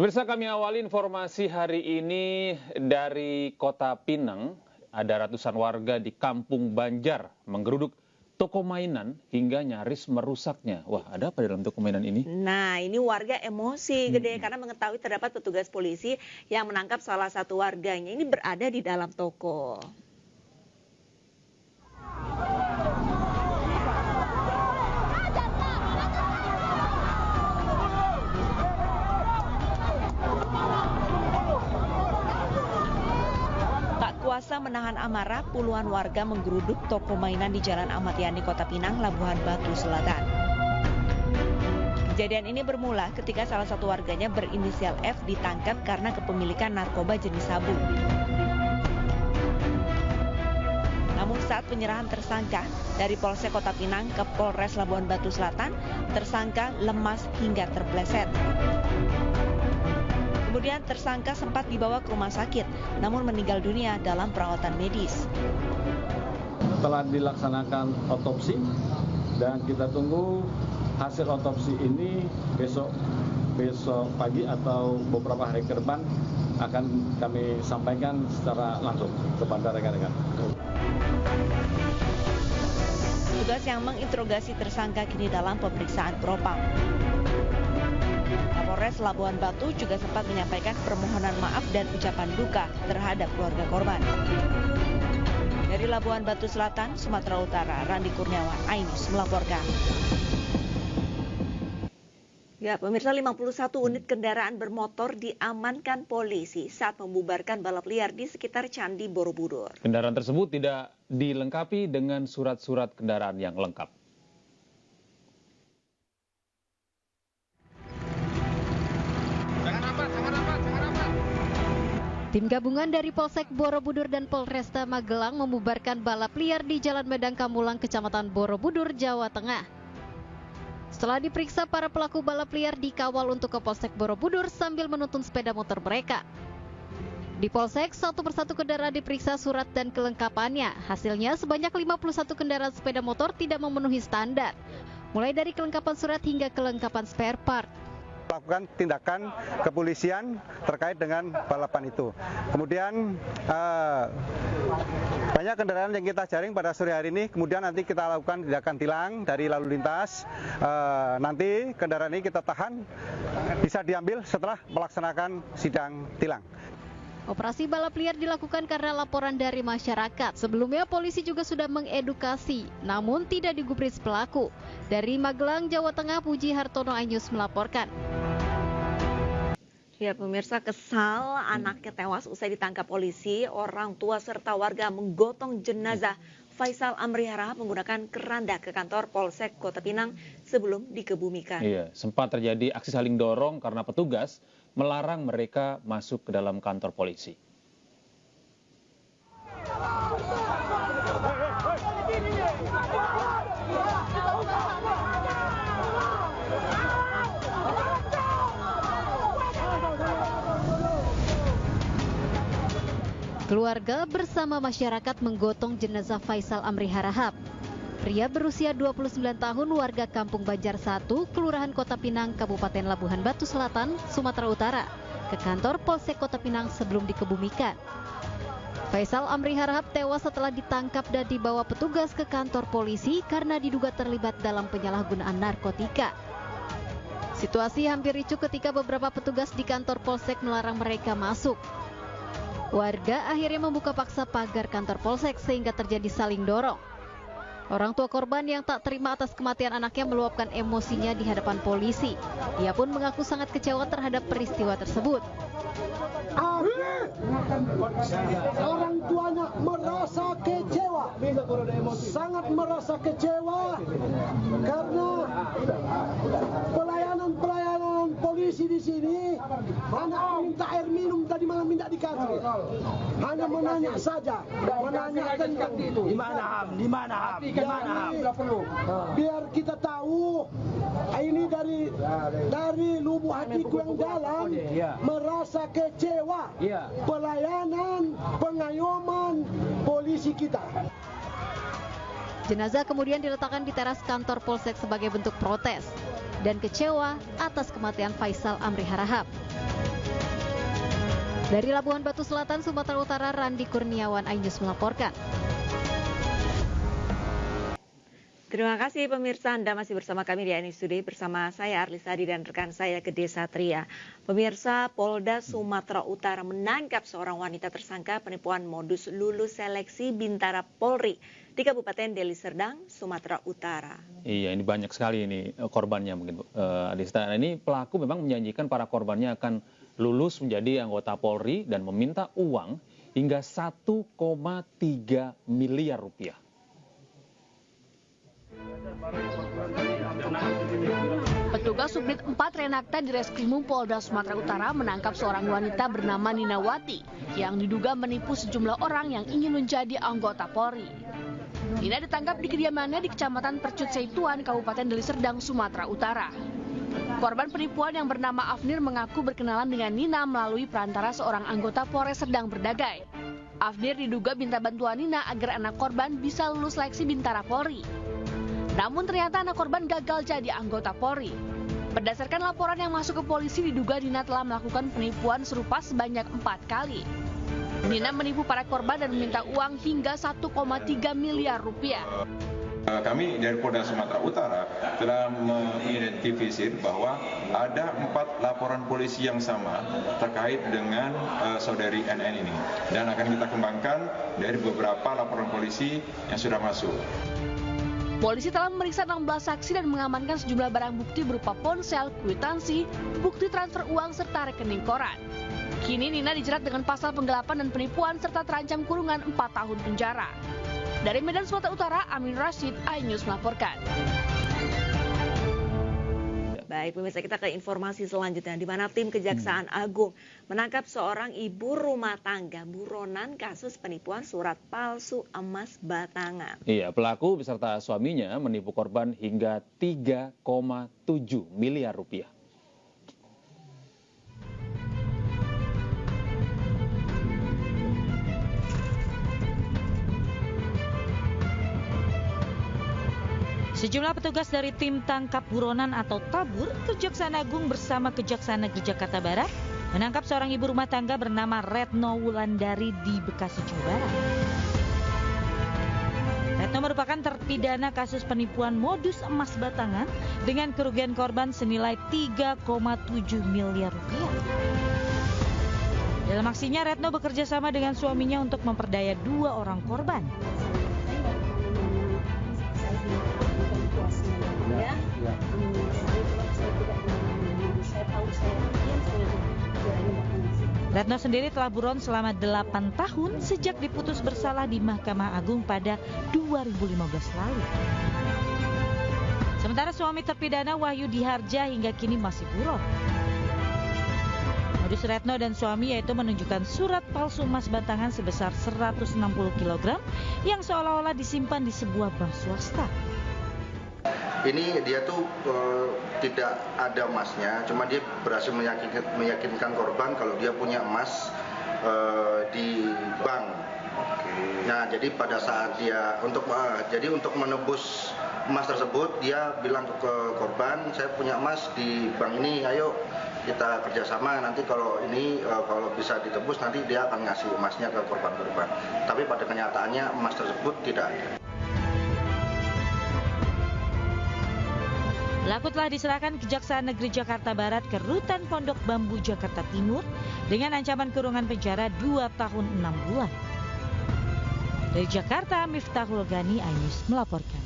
Pemirsa, kami awali informasi hari ini dari Kota Pinang. Ada ratusan warga di Kampung Banjar menggeruduk toko mainan hingga nyaris merusaknya. Wah, ada apa dalam toko mainan ini? Nah, ini warga emosi gede karena mengetahui terdapat petugas polisi yang menangkap salah satu warganya. Ini berada di dalam toko. Kuasa menahan amarah, puluhan warga menggeruduk toko mainan di Jalan Ahmad Yani, Kota Pinang, Labuhan Batu Selatan. Kejadian ini bermula ketika salah satu warganya berinisial F ditangkap karena kepemilikan narkoba jenis sabu. Namun saat penyerahan tersangka dari Polsek Kota Pinang ke Polres Labuhan Batu Selatan, tersangka lemas hingga terpleset. Kemudian tersangka sempat dibawa ke rumah sakit, namun meninggal dunia dalam perawatan medis. Telah dilaksanakan otopsi dan kita tunggu hasil otopsi ini besok pagi atau beberapa hari ke depan akan kami sampaikan secara langsung kepada rekan-rekan. Tugas yang menginterogasi tersangka kini dalam pemeriksaan propam. Kapolres Labuhan Batu juga sempat menyampaikan permohonan maaf dan ucapan duka terhadap keluarga korban. Dari Labuhan Batu Selatan, Sumatera Utara, Randi Kurniawan, iNews melaporkan. Ya, pemirsa, 51 unit kendaraan bermotor diamankan polisi saat membubarkan balap liar di sekitar Candi Borobudur. Kendaraan tersebut tidak dilengkapi dengan surat-surat kendaraan yang lengkap. Tim gabungan dari Polsek Borobudur dan Polresta Magelang membubarkan balap liar di Jalan Medang Kamulang, Kecamatan Borobudur, Jawa Tengah. Setelah diperiksa, para pelaku balap liar dikawal untuk ke Polsek Borobudur sambil menuntun sepeda motor mereka. Di Polsek, satu persatu kendaraan diperiksa surat dan kelengkapannya. Hasilnya sebanyak 51 kendaraan sepeda motor tidak memenuhi standar, mulai dari kelengkapan surat hingga kelengkapan spare part. Melakukan tindakan kepolisian terkait dengan balapan itu. Kemudian banyak kendaraan yang kita jaring pada sore hari ini, kemudian nanti kita lakukan tindakan tilang dari lalu lintas. Nanti kendaraan ini kita tahan, bisa diambil setelah melaksanakan sidang tilang. Operasi balap liar dilakukan karena laporan dari masyarakat. Sebelumnya polisi juga sudah mengedukasi, namun tidak digubris pelaku. Dari Magelang, Jawa Tengah, Puji Hartono, iNews melaporkan. Ya, pemirsa, kesal anaknya tewas usai ditangkap polisi. Orang tua serta warga menggotong jenazah Faisal Amri Harahap menggunakan keranda ke kantor Polsek Kota Pinang sebelum dikebumikan. Iya, sempat terjadi aksi saling dorong karena petugas melarang mereka masuk ke dalam kantor polisi. Keluarga bersama masyarakat menggotong jenazah Faisal Amri Harahap. Pria berusia 29 tahun warga Kampung Banjar 1, Kelurahan Kota Pinang, Kabupaten Labuhan Batu Selatan, Sumatera Utara, ke kantor Polsek Kota Pinang sebelum dikebumikan. Faisal Amri Harahap tewas setelah ditangkap dan dibawa petugas ke kantor polisi karena diduga terlibat dalam penyalahgunaan narkotika. Situasi hampir ricuh ketika beberapa petugas di kantor Polsek melarang mereka masuk. Warga akhirnya membuka paksa pagar kantor Polsek sehingga terjadi saling dorong. Orang tua korban yang tak terima atas kematian anaknya meluapkan emosinya di hadapan polisi. Ia pun mengaku sangat kecewa terhadap peristiwa tersebut. Orang tuanya merasa kecewa, sangat merasa kecewa karena pelayanan polisi di sini hanya minta air minum tadi malam minta dikasih, hanya menanya saja, menanya tentang itu. Di mana ham? Biar kita tahu ini dari lubuk hatiku yang dalam merasa kecewa pelayanan pengayoman polisi kita. Jenazah kemudian diletakkan di teras kantor Polsek sebagai bentuk protes dan kecewa atas kematian Faisal Amri Harahap. Dari Labuhan Batu Selatan, Sumatera Utara, Randi Kurniawan, iNews melaporkan. Terima kasih pemirsa, Anda masih bersama kami di iNews Today bersama saya Arlisadi dan rekan saya Gede Satria. Pemirsa, Polda Sumatera Utara menangkap seorang wanita tersangka penipuan modus lulus seleksi Bintara Polri di Kabupaten Deli Serdang, Sumatera Utara. Iya, ini banyak sekali ini korbannya mungkin, Adista. Ini pelaku memang menjanjikan para korbannya akan lulus menjadi anggota Polri dan meminta uang hingga 1,3 miliar rupiah. Petugas Subdit 4 Renakta di Reskrimum Polda Sumatera Utara menangkap seorang wanita bernama Ninawati yang diduga menipu sejumlah orang yang ingin menjadi anggota Polri. Nina ditangkap di kediamannya di Kecamatan Percut Seituan, Kabupaten Deli Serdang, Sumatera Utara. Korban penipuan yang bernama Afnir mengaku berkenalan dengan Nina melalui perantara seorang anggota Polres Serdang Berdagai. Afnir diduga minta bantuan Nina agar anak korban bisa lulus seleksi Bintara Polri. Namun ternyata anak korban gagal jadi anggota Polri. Berdasarkan laporan yang masuk ke polisi, diduga Nina telah melakukan penipuan serupa sebanyak 4 kali. Nina menipu para korban dan meminta uang hingga 1,3 miliar rupiah. Kami dari Polda Sumatera Utara telah mengidentifikasi bahwa ada 4 laporan polisi yang sama terkait dengan saudari NN ini. Dan akan kita kembangkan dari beberapa laporan polisi yang sudah masuk. Polisi telah memeriksa 16 saksi dan mengamankan sejumlah barang bukti berupa ponsel, kwitansi, bukti transfer uang, serta rekening koran. Kini Nina dijerat dengan pasal penggelapan dan penipuan serta terancam kurungan 4 tahun penjara. Dari Medan, Sumatera Utara, Amin Rashid, iNews melaporkan. Baik, pemirsa, kita ke informasi selanjutnya, di mana tim Kejaksaan Agung menangkap seorang ibu rumah tangga buronan kasus penipuan surat palsu emas batangan. Iya, pelaku beserta suaminya menipu korban hingga 3,7 miliar rupiah. Sejumlah petugas dari tim tangkap buronan atau tabur Kejaksaan Agung bersama Kejaksaan Negeri Jakarta Barat menangkap seorang ibu rumah tangga bernama Retno Wulandari di Bekasi, Jawa Barat. Retno merupakan terpidana kasus penipuan modus emas batangan dengan kerugian korban senilai 3,7 miliar rupiah. Dalam aksinya, Retno bekerja sama dengan suaminya untuk memperdaya 2 orang korban. Retno sendiri telah buron selama 8 tahun sejak diputus bersalah di Mahkamah Agung pada 2015 lalu. Sementara suami terpidana Wahyu Diharja hingga kini masih buron. Modus Retno dan suami yaitu menunjukkan surat palsu emas batangan sebesar 160 kg yang seolah-olah disimpan di sebuah bank swasta. Ini dia tuh tidak ada emasnya, cuma dia berhasil meyakinkan korban kalau dia punya emas di bank. Nah, jadi pada saat dia untuk menebus emas tersebut, dia bilang ke korban, saya punya emas di bank ini, ayo kita kerjasama. Nanti kalau ini kalau bisa ditebus, nanti dia akan ngasih emasnya ke korban-korban. Tapi pada kenyataannya emas tersebut tidak ada. Pelaku telah diserahkan Kejaksaan Negeri Jakarta Barat ke Rutan Pondok Bambu Jakarta Timur dengan ancaman kurungan penjara 2 tahun 6 bulan. Dari Jakarta, Miftahul Ghani, iNews melaporkan.